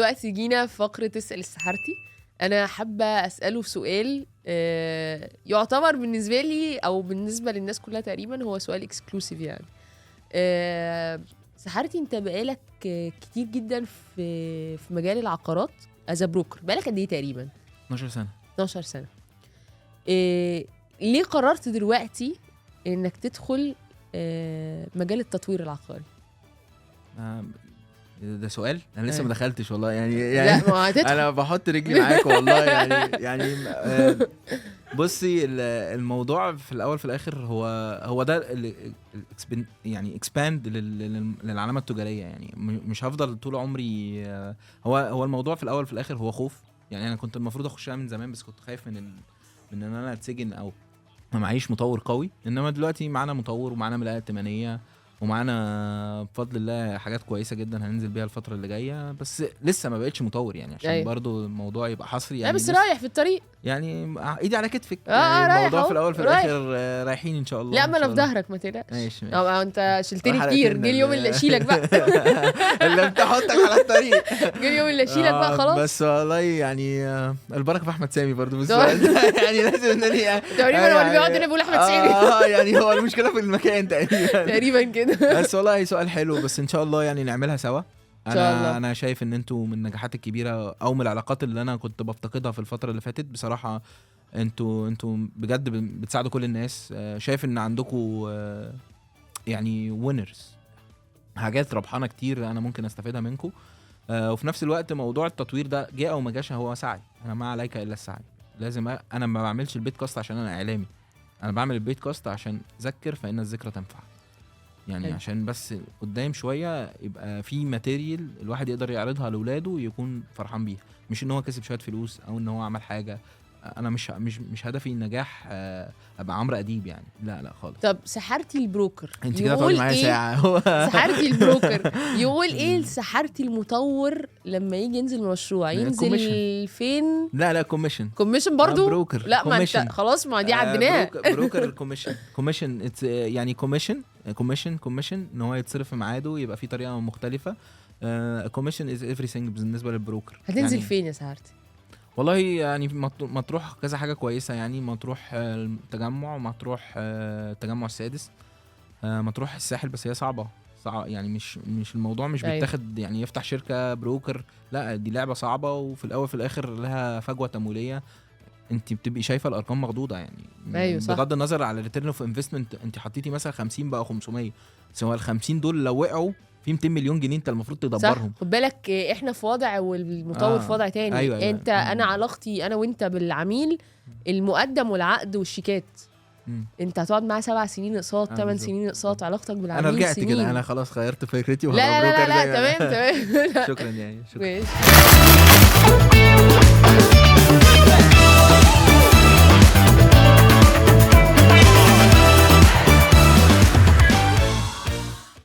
دلوقتي جينا في فقرة تسأل السحرتي. أنا حابة أسأله في سؤال يعتبر بالنسبة لي أو بالنسبة للناس كلها تقريبا هو سؤال اكسكلوسيف يعني. سحرتي أنت بقالك كتير جدا في مجال العقارات as a broker، بقالك قد إيه تقريبا؟ 12 سنة. 12 سنة. ليه قررت دلوقتي إنك تدخل مجال التطوير العقاري؟ ده سؤال انا لسه ما دخلتش والله يعني لا ما هتدخل. انا بحط رجلي معاك والله يعني بصي الموضوع في الاول في الاخر هو ده يعني اكسباند للعلامه التجاريه يعني مش هفضل طول عمري. هو الموضوع في الاول في الاخر هو خوف يعني. انا كنت المفروض اخشها من زمان بس كنت خايف من ان انا اتسجن او ما معيش مطور قوي. انما دلوقتي معانا مطور ومعانا ملاءة ائتمانيه ومعانا بفضل الله حاجات كويسه جدا هننزل بيها الفتره اللي جايه. بس لسه ما بقتش مطور يعني عشان أيوة. برضو الموضوع يبقى حصري يعني. بس رايح في الطريق يعني ايدي على كتفك. رايح الموضوع في الاول في الاخر رايحين ان شاء الله. لا ما انا في ظهرك ما تقلقش. ماشي انت شلتني كتير. جه اليوم اللي اشيلك بقى اللي بتحطك على الطريق. جه اليوم اللي اشيلك بقى خلاص. بس والله يعني البركه في احمد سامي برضو بالسؤال يعني لازم انني تقريبا هو اللي بيقعد هنا بيقول احمد سامي. يعني هو المشكله في المكان تقريبا كده. بس والله سؤال حلو. بس ان شاء الله يعني نعملها سوا. الله. انا شايف ان انتوا من النجاحات الكبيره او من العلاقات اللي انا كنت بفتقدها في الفتره اللي فاتت بصراحه. انتوا بجد بتساعدوا كل الناس. شايف ان عندكم يعني وينرز، حاجات ربحانه كتير انا ممكن استفيدها منكم. وفي نفس الوقت موضوع التطوير ده جه او ما جاش هو سعي. انا ما عليك الا السعي. لازم انا ما بعملش البيدكاست عشان انا اعلامي. انا بعمل البيدكاست عشان ذكر فان الذكرى تنفع يعني. عشان بس قدام شويه يبقى في ماتيريال الواحد يقدر يعرضها لاولاده ويكون فرحان بيها. مش ان هو كسب شويه فلوس او ان هو عمل حاجه. انا مش هدفي النجاح ابقى عمرو اديب يعني. لا خالص. طب سحرتي البروكر انت كده طولي معايا ساعه. سحرتي البروكر يقول ايه لسحرتي المطور لما يجي ينزل مشروع ينزل فين؟ لا كوميشن برضو بروكر. لا ما انت خلاص ما دي عدناها. بروكر كوميشن يعني كوميشن ان هو يتصرف في ميعاده يبقى في طريقه مختلفه. كوميشن از everything بالنسبه للبروكر. هتنزل يعني فين يا سحرتي؟ والله يعني مطروح كذا حاجه كويسه يعني. مطروح التجمع ومطروح التجمع السادس. مطروح الساحل بس هي صعبه يعني. مش الموضوع مش بيتاخد يعني يفتح شركه بروكر. لا دي لعبه صعبه وفي الاول في الاخر لها فجوه تمويليه. انت بتبقي شايفه الارقام مخضوضه يعني. أيوة بغض النظر على ريتيرن اوف انفستمنت. انت حطيتي مثلا 50 بقى 500 سواء ال50 دول لو وقعوا في 200 مليون جنيه انت المفروض تدبرهم. خد بالك احنا في وضع والمطور في وضع تاني. أيوة. انت انا علاقتي انا وانت بالعميل المقدم والعقد والشيكات. انت هتقعد معاه 7 سنين اقساط 8 سنين اقساط. علاقتك بالعميل انا رجعت سنين. كده. انا خلاص غيرت فكرتي لا تمام شكرا يعني. شكرا.